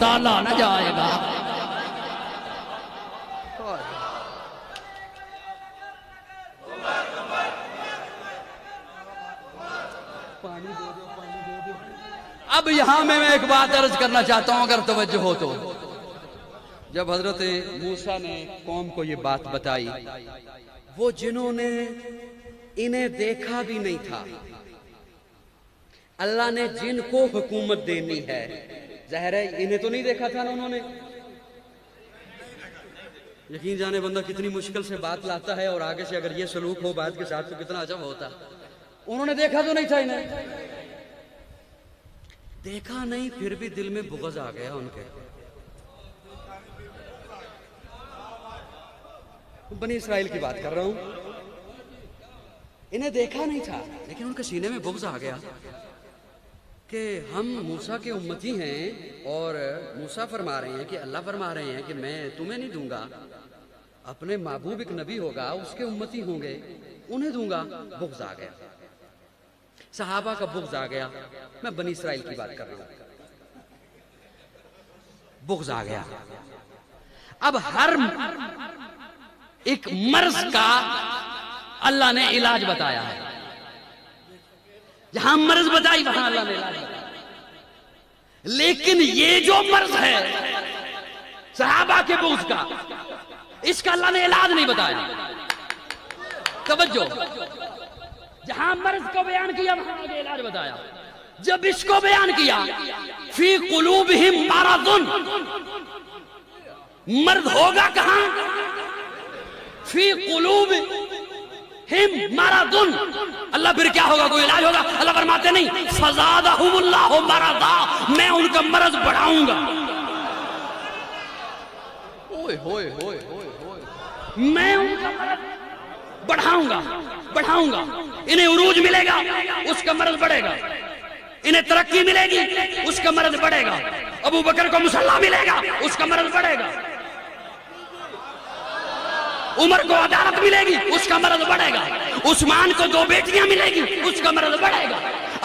تالا نہ جائے گا۔ اب یہاں میں ایک بات عرض کرنا چاہتا ہوں اگر توجہ ہو تو، جب حضرت موسیٰ نے قوم کو یہ بات بتائی، وہ جنہوں نے انہیں دیکھا بھی نہیں تھا، اللہ نے جن کو حکومت دینی ہے، ظاہر ہے انہیں تو نہیں دیکھا تھا نا انہوں نے۔ یقین جانے بندہ کتنی مشکل سے بات لاتا ہے اور آگے سے اگر یہ سلوک ہو بات کے ساتھ تو کتنا عجب ہوتا۔ انہوں نے دیکھا تو نہیں تھا انہیں، دیکھا نہیں پھر بھی دل میں بغض آ گیا ان کے۔ بنی اسرائیل کی بات کر رہا ہوں، انہیں دیکھا نہیں تھا لیکن ان کے سینے میں بغض آ گیا کہ ہم موسیٰ کے امتی ہیں اور موسیٰ فرما رہے ہیں کہ اللہ فرما رہے ہیں کہ میں تمہیں نہیں دوں گا، اپنے محبوب ایک نبی ہوگا اس کے امتی ہوں گے انہیں دوں گا۔ بغض آ گیا، صحابہ کا بغض آ گیا۔ میں بنی اسرائیل کی بات کر رہا ہوں، بغض آ گیا۔ اب ہر ایک مرض کا اللہ نے علاج بتایا ہے، جہاں مرض بتائی وہاں اللہ نے علاج بتایا، لیکن یہ جو مرض ہے صحابہ کے بغض کا، اس کا اللہ نے علاج نہیں بتایا۔ توجہ، جہاں مرض کو بیان کیا وہاں آگے علاج بتایا۔ جب اس کو بیان کیا فی قلوبہم مرض، مرض ہوگا کہاں؟ فی قلوبہم مرض، اللہ پھر کیا ہوگا؟ کوئی علاج ہوگا؟ اللہ فرماتے نہیں فزادہم اللہ مرضا، میں ان کا مرض بڑھاؤں گا۔ اوئے ہوئے ہوئے ہوئے ہوئے، میں ان کا مرض بڑھاؤں گا بڑھاؤں گا۔ انہیں عروج ملے گا اس کا مرض بڑھے گا، انہیں ترقی ملے گی اس کا مرض بڑھے گا، ابو بکر کو مصلح ملے گا اس کا مرض بڑھے گا، عمر کو عدالت ملے گی اس کا مرض بڑھے گا، عثمان کو 2 بیٹیاں ملے گی اس کا مرض بڑھے گا،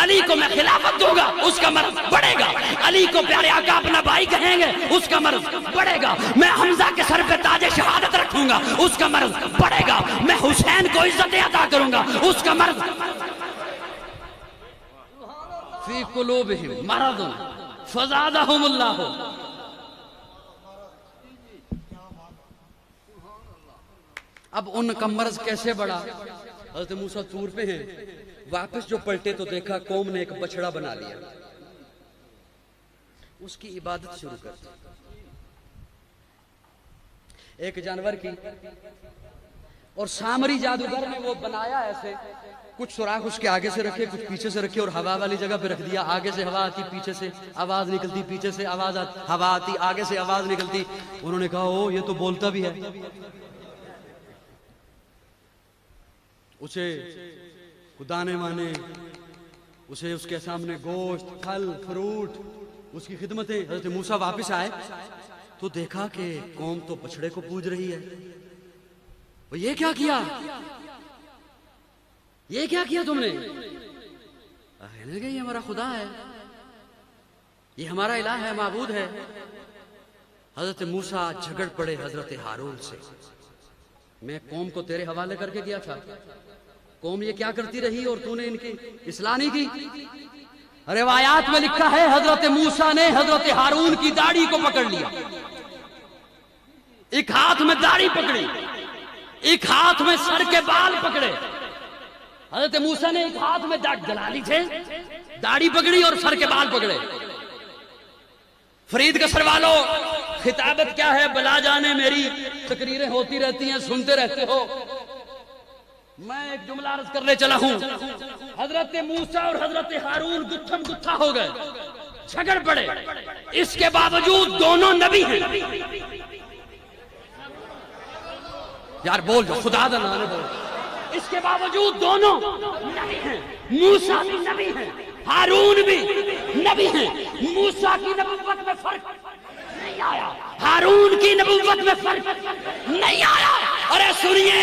علی کو میں خلافت دوں گا اس کا مرض بڑھے گا، علی کو پیارے آقا اپنا بھائی کہیں گے اس کا مرض بڑھے گا، میں حمزہ کے سر پہ تاج شہادت رکھوں گا اس کا مرض بڑھے گا، میں حسین کو عزت عطا کروں گا اس کا مرض۔ فی قلوبہم مرض فزادہم اللہ۔ اب ان کا مرض کیسے بڑھا؟ حضرت موسیٰ طور پہ ہیں، واپس جو پلٹے تو دیکھا قوم نے ایک بچڑا بنا لیا، اس کی عبادت شروع کر دی، ایک جانور کی، اور سامری جادوگر نے وہ بنایا ایسے، کچھ سوراخ اس کے آگے سے رکھے کچھ پیچھے سے رکھے اور ہوا والی جگہ پہ رکھ دیا، آگے سے ہوا آتی پیچھے سے آواز نکلتی، پیچھے سے آواز آتی ہوا آتی آگے سے آواز نکلتی۔ انہوں نے کہا او یہ تو بولتا بھی ہے، اسے خدانے مانے، اسے اس کے سامنے گوشت پھل فروٹ اس کی خدمتیں۔ حضرت موسیٰ واپس آئے تو دیکھا کہ قوم تو بچڑے کو پوج رہی ہے، وہ یہ کیا کیا؟ یہ کیا کیا تم نے؟ کہنے لگے یہ ہمارا خدا ہے، یہ ہمارا الہ ہے، معبود ہے۔ حضرت موسیٰ جھگڑ پڑے حضرت ہارون سے، میں قوم کو تیرے حوالے کر کے گیا تھا، قوم یہ کیا کرتی رہی اور تو نے ان کی اصلاح نہیں کی۔ روایات میں لکھا ہے حضرت موسیٰ نے حضرت ہارون کی داڑھی کو پکڑ لیا، ایک ہاتھ میں داڑھی پکڑی، ایک ہاتھ میں سر کے بال پکڑے۔ حضرت موسیٰ نے ایک ہاتھ میں جلالی تھے، داڑھی پکڑی اور سر کے بال پکڑے۔ فرید کا سر والو، خطابت کیا ہے؟ بلا جانے میری تقریریں ہوتی رہتی ہیں، سنتے رہتے ہو، میں ایک جملہ عرض کرنے چلا ہوں۔ حضرت موسیٰ اور حضرت ہارون گتھم گتھا ہو گئے، جھگڑ پڑے، اس کے باوجود دونوں نبی ہیں۔ یار بول جو خدا دا نام بول۔ اس کے باوجود دونوں نبی ہیں، موسیٰ بھی نبی ہیں، ہارون بھی نبی ہیں۔ موسیٰ کی نبوت میں فرق نہیں آیا، ہارون کی نبوت میں فرق نہیں آیا۔ ارے سنیے،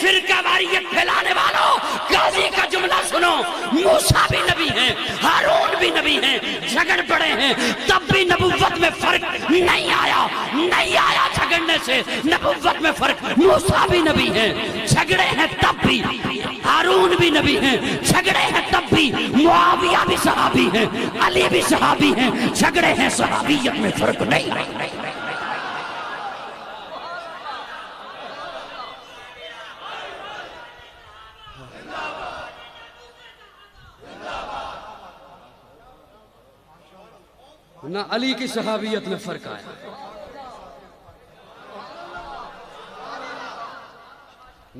فرقہ واریت پھیلانے والوں، قاضی کا جملہ سنو، موسیٰ بھی نبی ہیں، ہارون بھی نبی ہیں، جھگڑ پڑے ہیں، تب بھی نبوت میں فرق نہیں آیا جھگڑنے سے، نبوت میں فرق، موسیٰ بھی نبی ہیں، جھگڑے ہیں تب بھی، ہارون بھی نبی ہیں، جھگڑے ہیں تب بھی، معاویہ بھی صحابی ہیں، علی بھی صحابی ہیں، جھگڑے ہیں، صحابیت میں فرق نہیں۔ نہ علی کی صحابیت میں فرق آیا،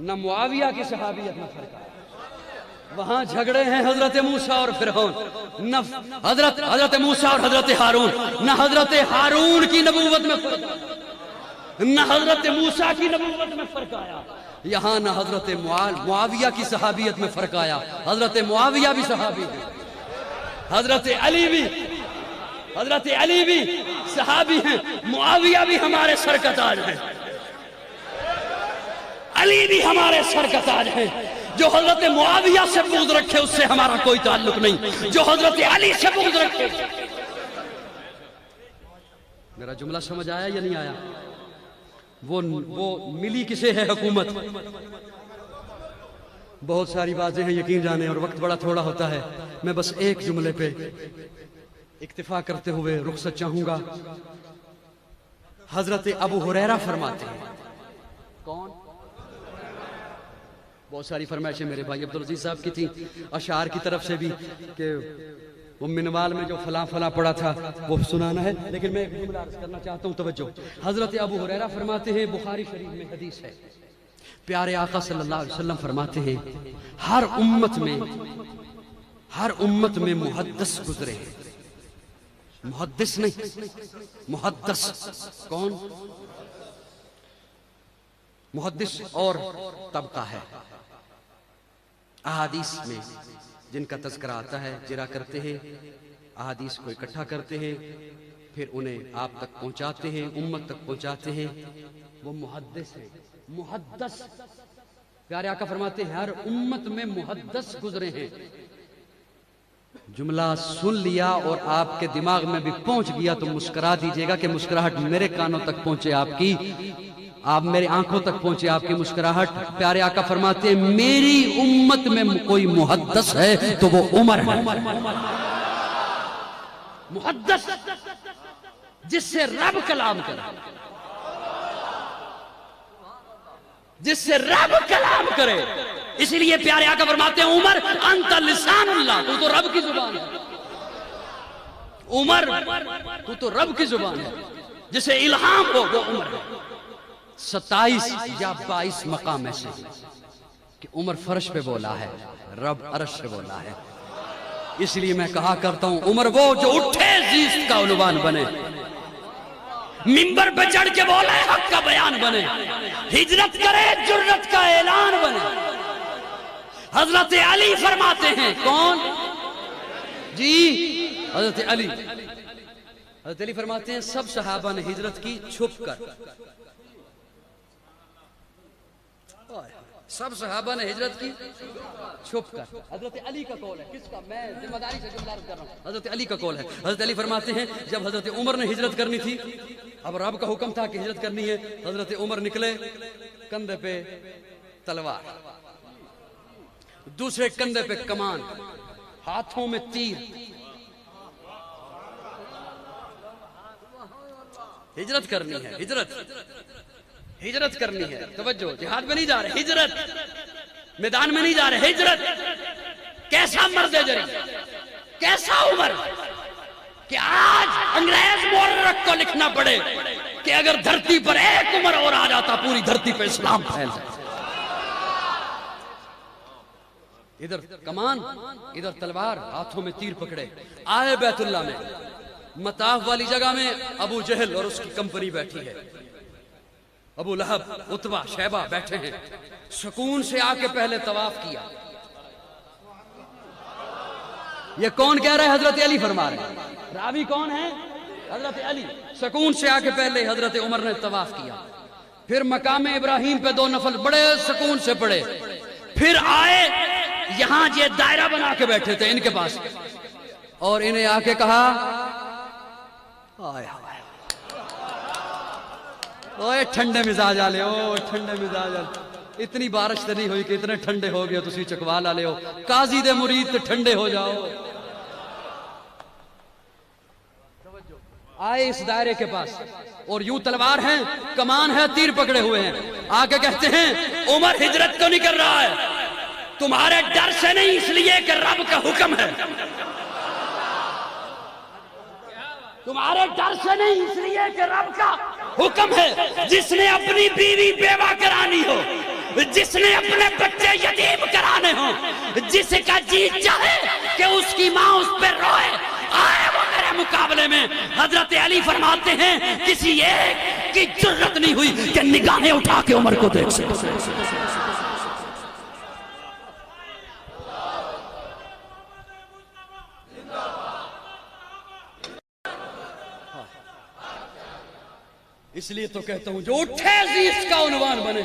نہ معاویہ کی صحابیت میں فرق آیا، وہاں جھگڑے ہیں حضرت موسیٰ اور فرعون، نہ حضرت موسیٰ اور حضرت ہارون، نہ حضرت ہارون کی نبوت میں فرق آیا، نہ حضرت موسیٰ کی نبوت میں فرق آیا، یہاں نہ حضرت معاویہ کی صحابیت میں فرق آیا، حضرت معاویہ بھی صحابی ہیں، حضرت علی بھی صحابی ہیں، معاویہ بھی ہمارے سر کا تاج ہیں، علی بھی ہمارے سر کا تاج ہیں۔ جو حضرت معاویہ سے بغض رکھے اس سے ہمارا کوئی تعلق نہیں، جو حضرت علی سے بغض رکھے۔ میرا جملہ سمجھ آیا یا نہیں آیا؟ وہ ملی کسے ہے حکومت؟ بہت ساری باتیں ہیں یقین جانے، اور وقت بڑا تھوڑا ہوتا ہے، میں بس ایک جملے پہ اکتفا کرتے ہوئے رخصت چاہوں گا۔ حضرت ابو ہریرہ فرماتے ہیں، کون؟ بہت ساری فرمائشیں میرے بھائی عبدالعزیز صاحب کی تھیں، اشعار کی طرف سے بھی کہ منوال میں جو فلاں فلاں پڑا تھا وہ سنانا ہے، لیکن میں ایک جملہ عرض کرنا چاہتا ہوں، توجہ۔ حضرت ابو ہریرہ فرماتے ہیں، بخاری شریف میں حدیث ہے، پیارے آقا صلی اللہ علیہ وسلم فرماتے ہیں، ہر امت میں محدث گزرے ہیں، محدث نہیں، محدث کون؟ محدث اور طبقہ ہے، احادیث میں جن کا تذکرہ آتا ہے جرا کرتے ہیں، احادیث کو اکٹھا کرتے ہیں، پھر انہیں آپ تک پہنچاتے ہیں، امت تک پہنچاتے ہیں، وہ محدث ہیں۔ محدث، پیارے آقا فرماتے ہیں ہر امت میں محدث گزرے ہیں۔ جملہ سن لیا اور آپ کے دماغ میں بھی پہنچ گیا تو مسکرا دیجئے گا کہ مسکراہٹ میرے کانوں تک پہنچے آپ کی، آپ میری آنکھوں تک پہنچے آپ کی مسکراہٹ۔ پیارے آقا فرماتے ہیں میری امت میں کوئی محدث ہے تو وہ عمر ہے۔ محدث جس سے رب کلام کرے، جس سے رب کلام کرے، اس لیے پیارے آقا فرماتے ہیں عمر انت لسان اللہ، تو تو رب کی زبان ہے، عمر تو تو رب کی زبان ہے، جسے الہام ہو وہ عمر ہے۔ 27 یا 22 مقام ایسے ہیں کہ عمر فرش پہ بولا ہے، رب عرش پہ بولا ہے۔ اس لیے میں کہا کرتا ہوں عمر وہ جو اٹھے زیست کا عنوان بنے، منبر پہ چڑھ کے بولے حق کا بیان بنے، ہجرت کرے جرت کا اعلان بنے۔ حضرت علی فرماتے ہیں، کون؟ جی حضرت علی۔ حضرت علی فرماتے ہیں سب صحابہ نے ہجرت کی چھپ کر، سب صحابہ نے ہجرت کی چھپ کر۔ حضرت علی کا قول ہے، کس کا؟ میں ذمہ داری سے جملہ عرض کر رہا ہوں، حضرت علی کا قول ہے۔ حضرت علی فرماتے ہیں جب حضرت عمر نے ہجرت کرنی تھی، اب رب کا حکم تھا کہ ہجرت کرنی ہے، حضرت عمر نکلے، کندھے پہ تلوار، دوسرے کندھے پہ کمان، ہاتھوں میں تیر، ہجرت کرنی ہے، ہجرت کرنی ہے۔ توجہ، جہاد میں نہیں جا رہے، ہجرت، میدان میں نہیں جا رہے، ہجرت۔ کیسا مرد جری، کیسا عمر کہ آج انگریز مورخ کو لکھنا پڑے کہ اگر دھرتی پر ایک عمر اور آ جاتا پوری دھرتی پہ اسلام پھیل جاتا۔ ادھر کمان، ادھر تلوار، ہاتھوں میں تیر پکڑے، آئے بیت اللہ میں، مطاف والی جگہ میں ابو جہل اور اس کی کمپنی بیٹھی ہے، ابو لہب، عتبہ، شیبہ بیٹھے ہیں، سکون سے آ کے پہلے طواف کیا۔ یہ کون کہہ رہے ہیں؟ حضرت علی فرما رہے ہیں۔ راوی کون ہے؟ حضرت علی۔ سکون سے آ کے پہلے حضرت عمر نے طواف کیا، پھر مقام ابراہیم پہ 2 نفل بڑے سکون سے پڑے، پھر آئے یہاں یہ دائرہ بنا کے بیٹھے تھے ان کے پاس، اور انہیں آ کے کہا اوے ٹھنڈے مزاج آ لے، او ٹھنڈے مزاج آ لے، اتنی بارش تو نہیں ہوئی کہ اتنے ٹھنڈے ہو گئے تسی چکوا لا لے ہو، قاضی دے مرید تے ٹھنڈے ہو جاؤ۔ آئے اس دائرے کے پاس اور یوں تلوار ہیں، کمان ہے، تیر پکڑے ہوئے ہیں، آگے کہتے ہیں عمر ہجرت تو نہیں کر رہا ہے، تمہارے ڈر سے نہیں، اس لیے کہ رب کا حکم ہے، تمہارے ڈر سے نہیں اس لیے کہ رب کا حکم ہے، جس نے اپنی بیوی بیوہ کرانی ہو، جس نے اپنے بچے یتیم کرانے ہوں، جس کا جی چاہے کہ اس کی ماں اس پہ روئے، آئے وہ میرے مقابلے میں۔ حضرت علی فرماتے ہیں کسی ایک کی جرت نہیں ہوئی کہ نگاہیں اٹھا کے عمر کو دیکھ سکے۔ اس لیے تو کہتا ہوں جو اٹھے عزیز کا عنوان بنے،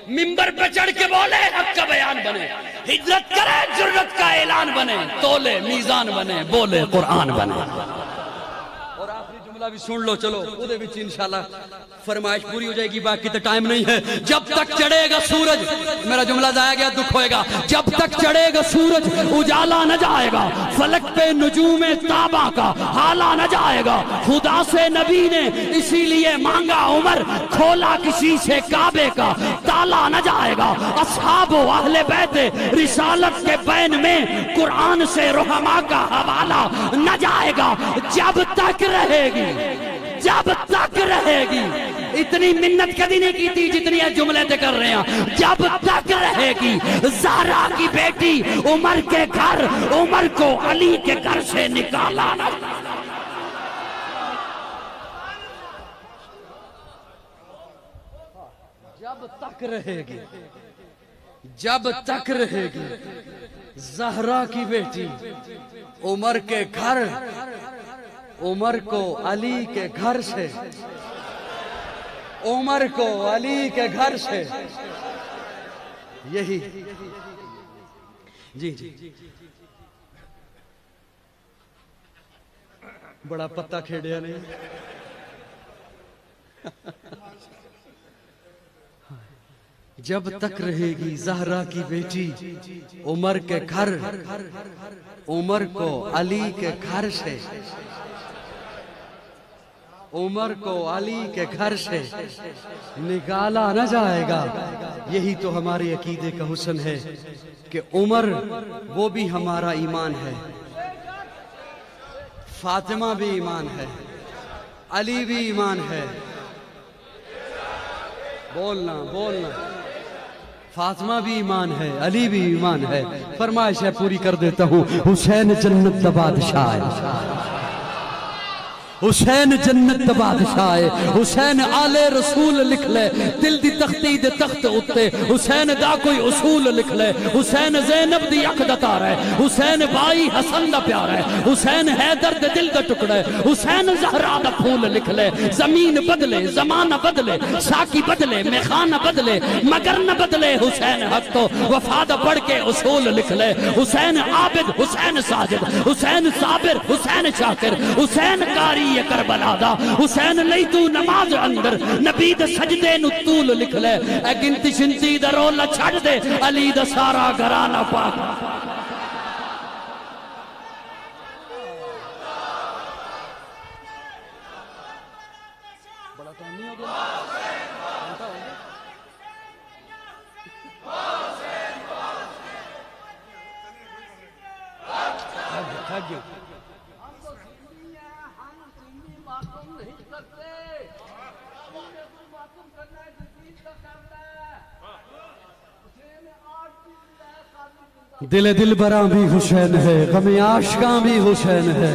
ممبر پہ چڑھ کے بولے حق کا بیان بنے، ہجرت کرے جرت کا اعلان بنے، تولے میزان بنے، بولے قرآن بنے۔ اور آخری جملہ بھی سن لو، چلو ادھے بھی انشاءاللہ فرمائش پوری ہو جائے گی، باقی تو ٹائم نہیں ہے۔ جب تک چڑھے گا سورج، میرا جملہ ضائع گیا دکھ ہوئے گا، جب تک چڑھے گا سورج اجالا نہ جائے گا، فلک پہ نجوم تابہ کا حالا نہ جائے گا، خدا سے نبی نے اسی لیے مانگا عمر، کھولا کسی سے کعبے کا تالا نہ جائے گا، اصحاب و اہل بیت رسالت کے بین میں قرآن سے رحماء کا حوالہ نہ جائے گا، جب تک رہے گی، جب تک رہے گی۔ اتنی منت کبھی نہیں کی تھی جتنی یہ جملے تے کر رہے ہیں، جب تک رہے گی زہرا کی بیٹی عمر کے گھر، عمر کو علی کے گھر سے نکالا نہ۔ جب تک رہے گی، جب تک رہے گی زہرا کی بیٹی عمر کے گھر، عمر کو علی کے گھر سے، عمر کو علی کے گھر سے، یہی جی بڑا پتا کھیڑیا نے۔ جب تک رہے گی زہرا کی بیٹی عمر کے گھر، عمر کو علی کے گھر سے، عمر کو علی کے گھر سے نکالا نہ جائے گا۔ یہی تو ہمارے عقیدے کا حسن ہے کہ عمر وہ بھی ہمارا ایمان ہے، فاطمہ بھی ایمان ہے، علی بھی ایمان ہے، بولنا بولنا، فاطمہ بھی ایمان ہے، علی بھی ایمان ہے۔ فرمائش ہے پوری کر دیتا ہوں، حسین جنت دا بادشاہ ہے، حسین جنت دا بادشاہ ہے، حسین آل رسول لکھ لے دل دی تختی دے تخت اتے، حسین دا کوئی اصول لکھ لے، حسین زینب دی اکھ دا تار ہے، حسین بائی حسن دا پیار ہے، حسین حیدر دے دل دا ٹکڑا ہے، حسین زہرا دا پھول لکھ لے۔ زمین بدلے، زمانہ بدلے، ساکی بدلے، میخانہ بدلے، مگر نہ بدلے حسین حق تو وفادہ پڑھ کے اصول لکھ لے۔ حسین عابد، حسین ساجد، حسین صابر، حسین شاکر، حسین قاری کربلا دا، حسین لئی تو نماز اندر نبی دا سجدے نو طول لکھ لے، اے گنتی شنتی دا رولا چھڑ دے علی دا سارا گھرانہ پاک۔ بڑا کام نہیں ہو گیا؟ تھک گیا۔ دل دل براں بھی حسین ہے، غم عاشقاں بھی حسین ہے،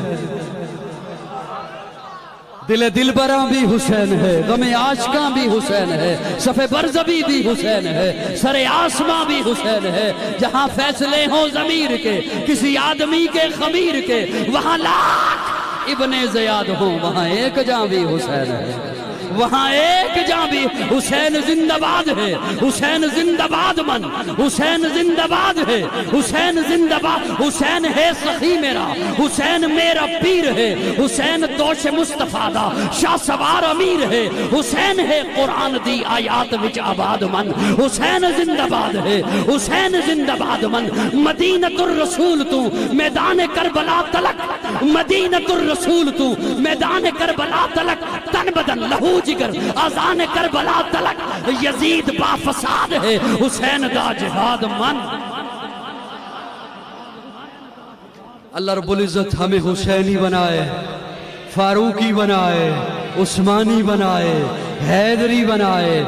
دل دل براں بھی حسین ہے، غم عاشقاں بھی حسین ہے، صف برزبی بھی حسین ہے، سر آسماں بھی حسین ہے۔ جہاں فیصلے ہوں ضمیر کے کسی آدمی کے خمیر کے، وہاں لاکھ ابن زیاد ہوں، وہاں ایک جاں بھی حسین ہے۔ وہاں ایک جہاں بھی حسین زندہ باد ہے، حسین زندہ باد من، حسین زندہ باد ہے، حسین زندہ باد، حسین ہے سخی میرا، حسین میرا پیر ہے، حسین دوش مصطفیٰ دا شاہ سوار امیر ہے، حسین ہے قرآن دی آیات وچ آباد من، حسین زندہ باد ہے، حسین زندہ باد من، مدینۃ الرسول تو میدان کربلا تلک، مدینۃ الرسول تو میدان کربلا تلک، تن بدن لہو جگر آذان کربلا تلک، یزید با فساد ہے، حسین دا جہاد من۔ اللہ رب العزت ہمیں حسینی بنائے، فاروقی بنائے، عثمانی بنائے، حیدری بنائے۔